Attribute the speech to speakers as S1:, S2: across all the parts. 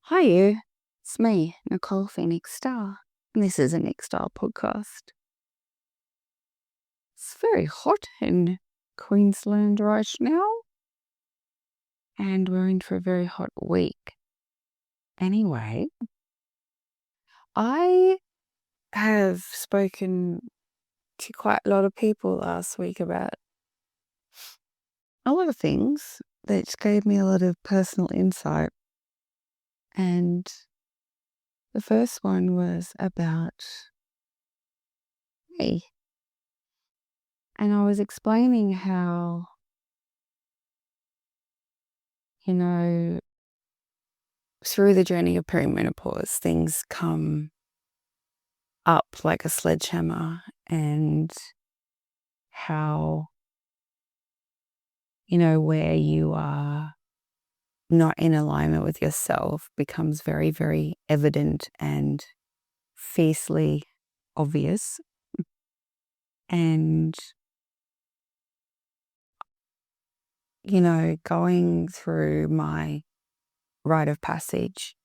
S1: Hi, you. It's me, Nicole Phoenix Star, and this is a Nick Star podcast. It's very hot in Queensland right now, and we're in for a very hot week. Anyway, I have spoken to quite a lot of people last week about a lot of things that gave me a lot of personal insight. And the first one was about me. And I was explaining how, you know, through the journey of perimenopause, things come up like a sledgehammer, and how, where you are not in alignment with yourself becomes very, very evident and fiercely obvious. And, going through my rite of passage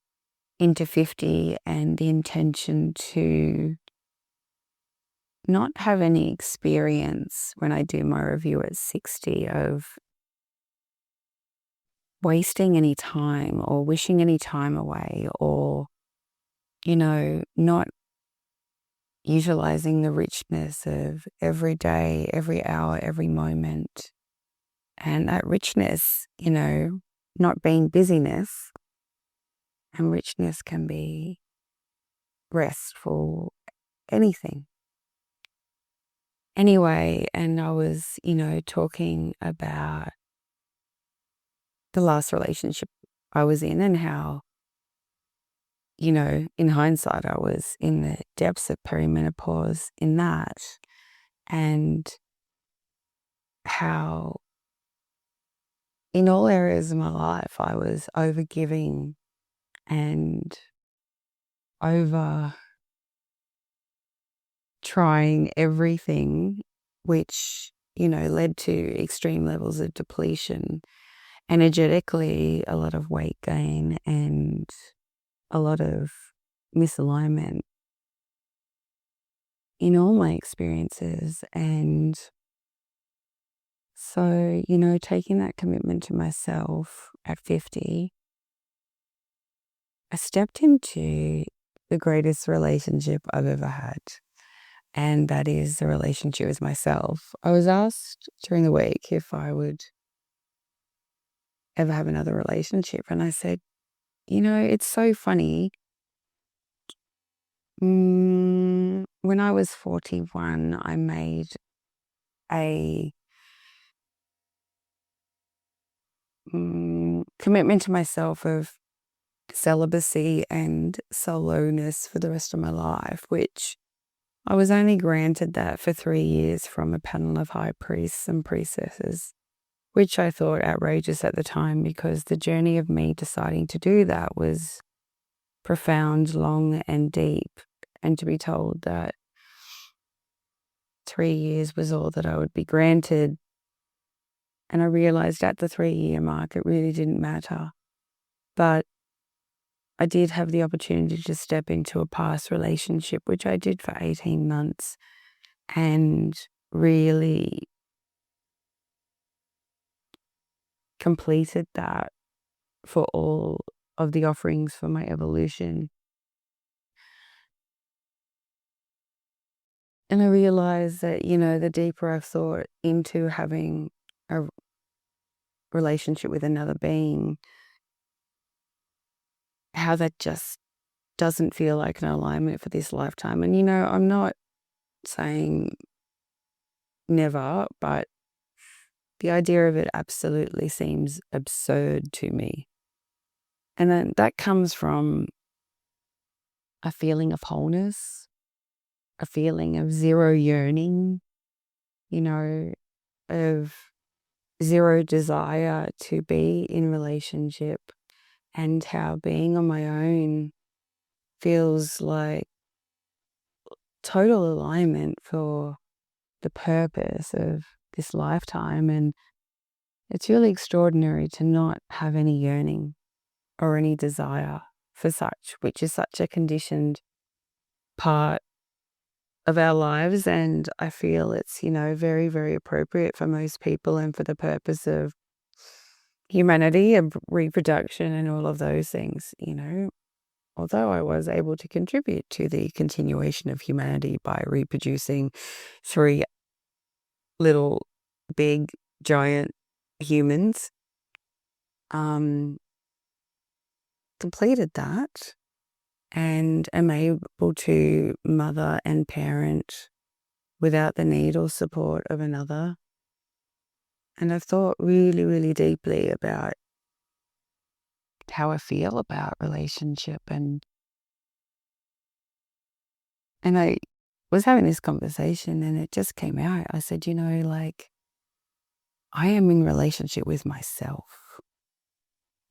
S1: into 50 and the intention to not have any experience when I do my review at 60 of wasting any time or wishing any time away, or, not utilizing the richness of every day, every hour, every moment. And that richness, not being busyness, and richness can be restful, anything. Anyway, and I was, talking about the last relationship I was in, and how, in hindsight, I was in the depths of perimenopause in that, and how in all areas of my life I was overgiving and over trying everything, which, led to extreme levels of depletion, energetically, a lot of weight gain, and a lot of misalignment in all my experiences. And so, taking that commitment to myself at 50, I stepped into the greatest relationship I've ever had. And that is the relationship with myself. I was asked during the week if I would ever have another relationship. And I said, it's so funny. When I was 41, I made a commitment to myself of celibacy and soloness for the rest of my life, which I was only granted that for 3 years from a panel of high priests and priestesses, which I thought outrageous at the time, because the journey of me deciding to do that was profound, long, and deep. And to be told that 3 years was all that I would be granted. And I realized at the 3-year mark, it really didn't matter. But I did have the opportunity to step into a past relationship, which I did for 18 months, and really completed that for all of the offerings for my evolution. And I realized that, the deeper I've thought into having a relationship with another being, how that just doesn't feel like an alignment for this lifetime. And, I'm not saying never, but the idea of it absolutely seems absurd to me. And then that comes from a feeling of wholeness, a feeling of zero yearning, of zero desire to be in relationship, and how being on my own feels like total alignment for the purpose of this lifetime. And it's really extraordinary to not have any yearning or any desire for such, which is such a conditioned part of our lives. And I feel it's, very, very appropriate for most people and for the purpose of humanity and reproduction and all of those things. Although I was able to contribute to the continuation of humanity by reproducing 3 little, big, giant humans, completed that and am able to mother and parent without the need or support of another. And I've thought really, really deeply about how I feel about relationship, and I was having this conversation and it just came out. I said, I am in relationship with myself.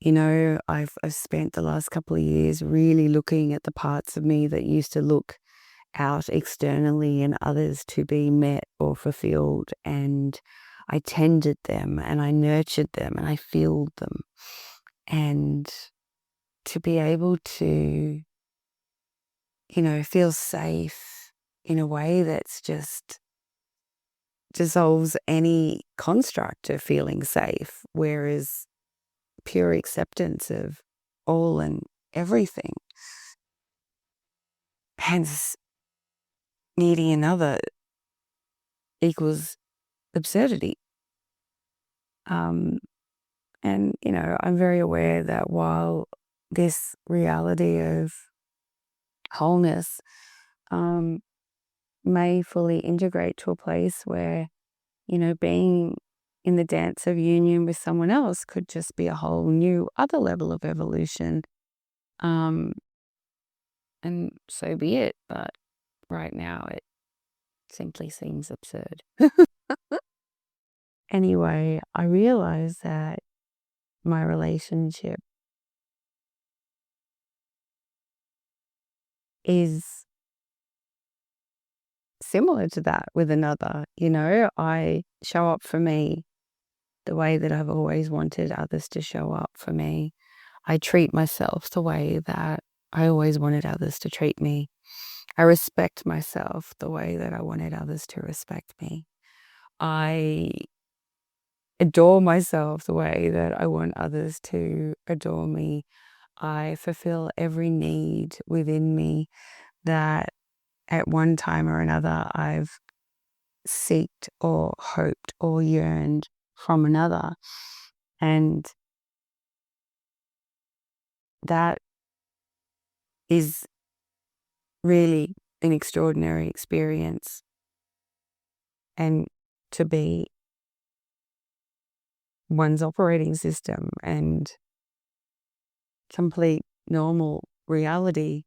S1: I've spent the last couple of years really looking at the parts of me that used to look out externally in others to be met or fulfilled, and I tended them and I nurtured them and I filled them. And to be able to, feel safe in a way that's just dissolves any construct of feeling safe, whereas pure acceptance of all and everything. Hence, needing another equals absurdity. And, I'm very aware that while this reality of wholeness may fully integrate to a place where, being in the dance of union with someone else could just be a whole new other level of evolution. And so be it. But right now it simply seems absurd. Anyway, I realize that my relationship is similar to that with another. I show up for me the way that I've always wanted others to show up for me. I treat myself the way that I always wanted others to treat me. I respect myself the way that I wanted others to respect me. I adore myself the way that I want others to adore me. I fulfill every need within me that at one time or another I've seeked or hoped or yearned from another. And that is really an extraordinary experience. And to be one's operating system and complete normal reality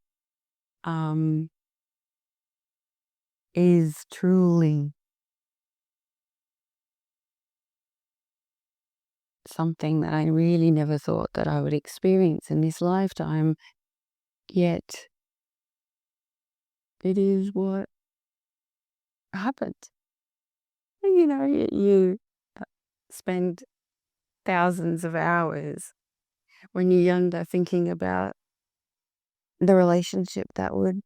S1: is truly something that I really never thought that I would experience in this lifetime. Yet it is what happened. You spend thousands of hours when you're younger thinking about the relationship that would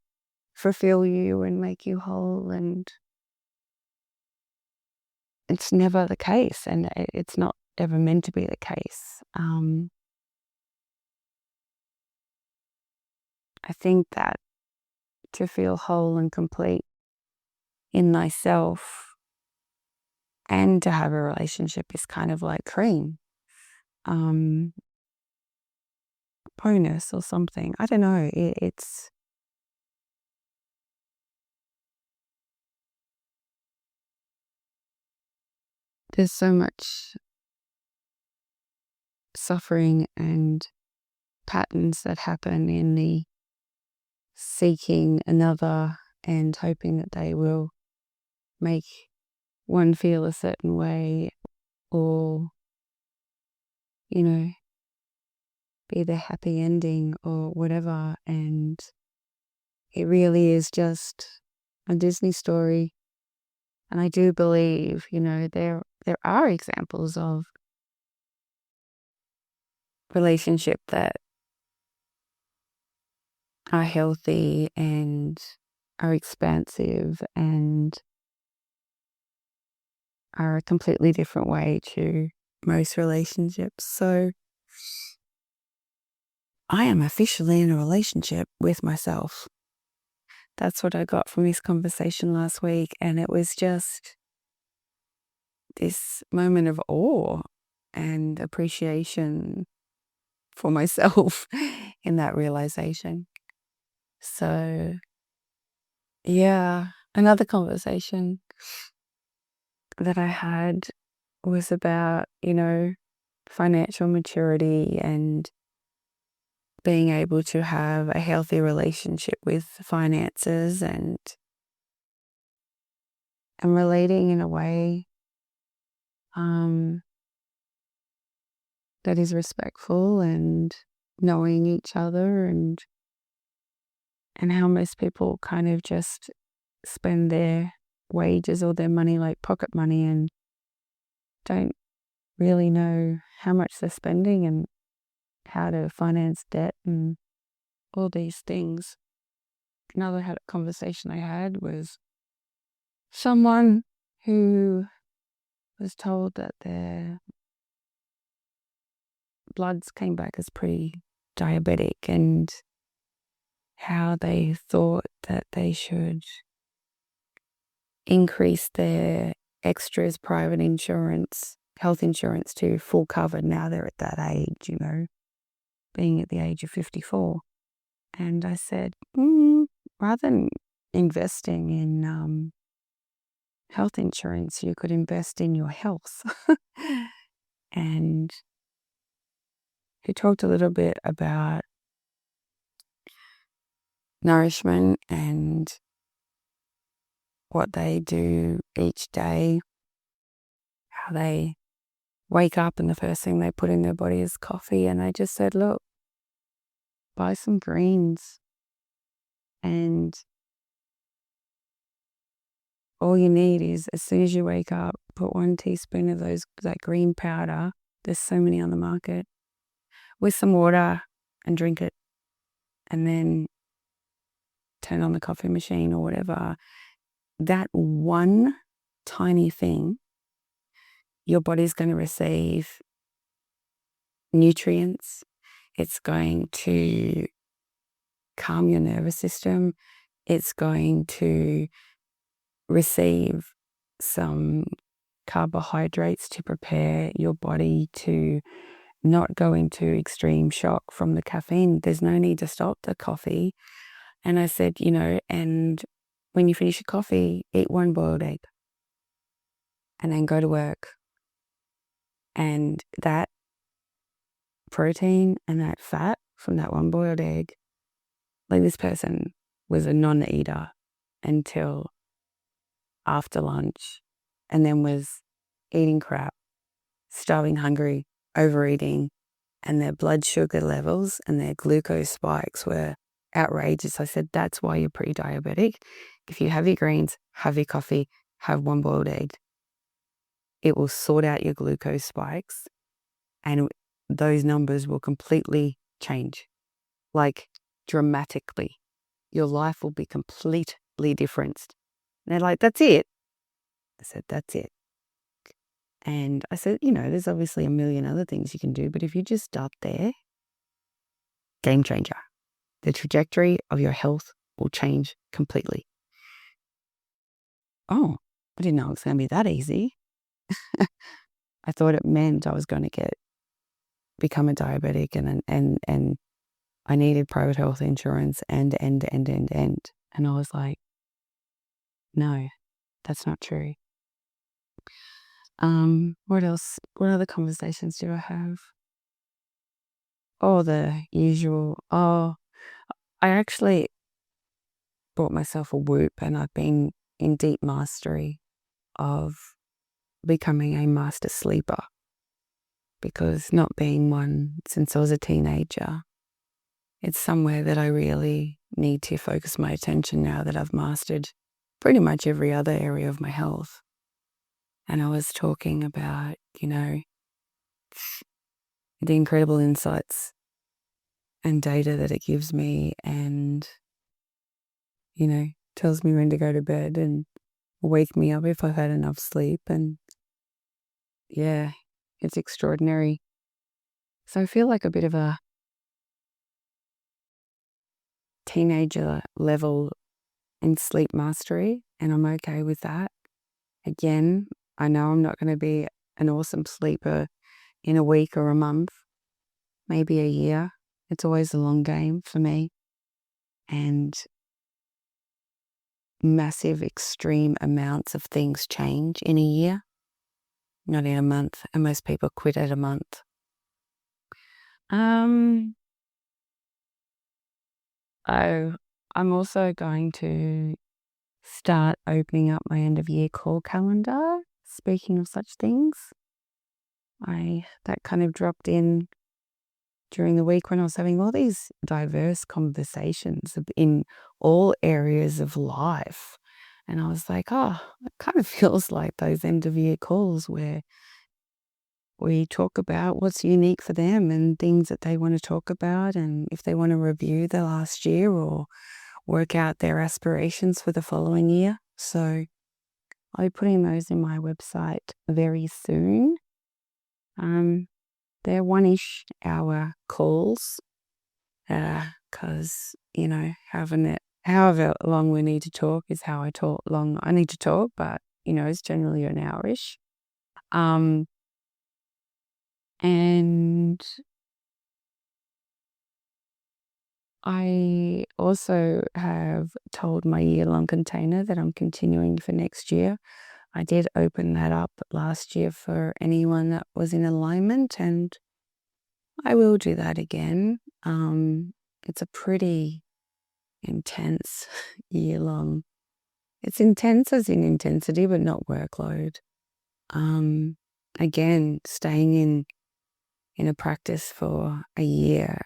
S1: fulfill you and make you whole, and it's never the case, and it's not ever meant to be the case. I think that to feel whole and complete in thyself and to have a relationship is kind of like cream, bonus or something. I don't know. It's there's so much suffering and patterns that happen in the seeking another and hoping that they will make one feel a certain way, or be the happy ending or whatever. And it really is just a Disney story. And I do believe, there are examples of relationship that are healthy and are expansive and are a completely different way to most relationships. So I am officially in a relationship with myself. That's what I got from this conversation last week. And it was just this moment of awe and appreciation for myself in that realization. So, yeah, another conversation that I had was about, financial maturity and being able to have a healthy relationship with finances and relating in a way um, that is respectful and knowing each other and how most people kind of just spend their wages or their money like pocket money and don't really know how much they're spending and how to finance debt and all these things. Another conversation I had was someone who was told that their bloods came back as pre-diabetic and how they thought that they should increase their extras private insurance, health insurance to full cover now they're at that age, being at the age of 54. And I said, rather than investing in health insurance, you could invest in your health. And he talked a little bit about nourishment and what they do each day, how they wake up and the first thing they put in their body is coffee. And I just said, look, buy some greens and all you need is as soon as you wake up, put 1 teaspoon of that green powder. There's so many on the market with some water and drink it. And then turn on the coffee machine or whatever. That one tiny thing, your body's going to receive nutrients. It's going to calm your nervous system. It's going to receive some carbohydrates to prepare your body to not go into extreme shock from the caffeine. There's no need to stop the coffee. And I said, and when you finish your coffee, eat 1 boiled egg and then go to work. And that protein and that fat from that 1 boiled egg, like this person was a non-eater until after lunch and then was eating crap, starving hungry, overeating, and their blood sugar levels and their glucose spikes were outrageous. I said, that's why you're pre-diabetic. If you have your greens, have your coffee, have 1 boiled egg, it will sort out your glucose spikes and those numbers will completely change, like dramatically. Your life will be completely different. And they're like, that's it? I said, that's it. And I said, there's obviously a million other things you can do, but if you just start there, game changer. The trajectory of your health will change completely. Oh, I didn't know it was going to be that easy. I thought it meant I was going to become a diabetic and I needed private health insurance and. And I was like, no, that's not true. What else? What other conversations do I have? Oh, the usual. Oh, I actually bought myself a Whoop and I've been in deep mastery of becoming a master sleeper because not being one since I was a teenager, it's somewhere that I really need to focus my attention now that I've mastered pretty much every other area of my health. And I was talking about, the incredible insights and data that it gives me, and, tells me when to go to bed and wake me up if I've had enough sleep. And yeah, it's extraordinary. So I feel like a bit of a teenager level in sleep mastery, and I'm okay with that. Again, I know I'm not going to be an awesome sleeper in a week or a month, maybe a year. It's always a long game for me. And massive, extreme amounts of things change in a year, not in a month. And most people quit at a month. I'm also going to start opening up my end of year call calendar. Speaking of such things, that kind of dropped in during the week when I was having all these diverse conversations in all areas of life. And I was like, oh, it kind of feels like those end of year calls where we talk about what's unique for them and things that they want to talk about, and if they want to review the last year or work out their aspirations for the following year. So I'll be putting those in my website very soon. They're 1-ish hour calls, because, however long we need to talk is how long I need to talk, but, it's generally an hour-ish. And I also have told my year-long container that I'm continuing for next year. I did open that up last year for anyone that was in alignment, and I will do that again. It's a pretty intense year-long. It's intense as in intensity, but not workload. Again, staying in a practice for a year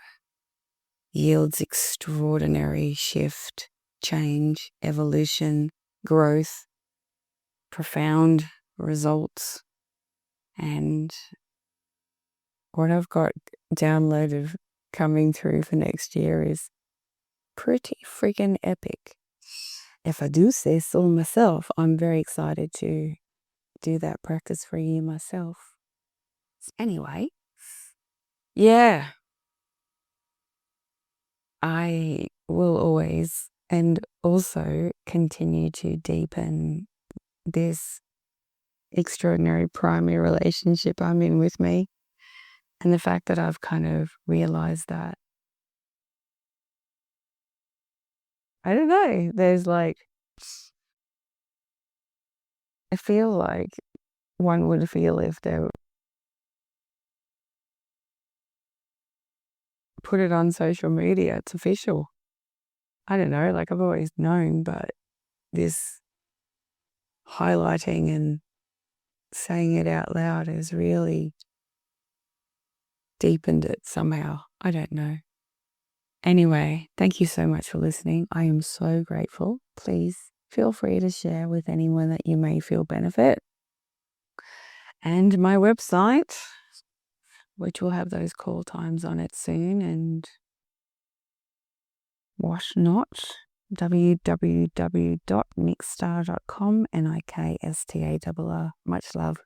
S1: yields extraordinary shift, change, evolution, growth, profound results. And what I've got downloaded coming through for next year is pretty freaking epic. If I do say so myself, I'm very excited to do that practice for a year myself. Anyway, yeah, I will always and also continue to deepen this extraordinary primary relationship I'm in with me. And the fact that I've kind of realized that, I don't know, there's I feel like one would feel if they put it on social media, it's official. I don't know, I've always known, but this highlighting and saying it out loud has really deepened it somehow. I don't know. Anyway, thank you so much for listening. I am so grateful. Please feel free to share with anyone that you may feel benefit. And my website, which will have those call times on it soon, and whatnot, www.nickstar.com, NIKSTAR. Much love.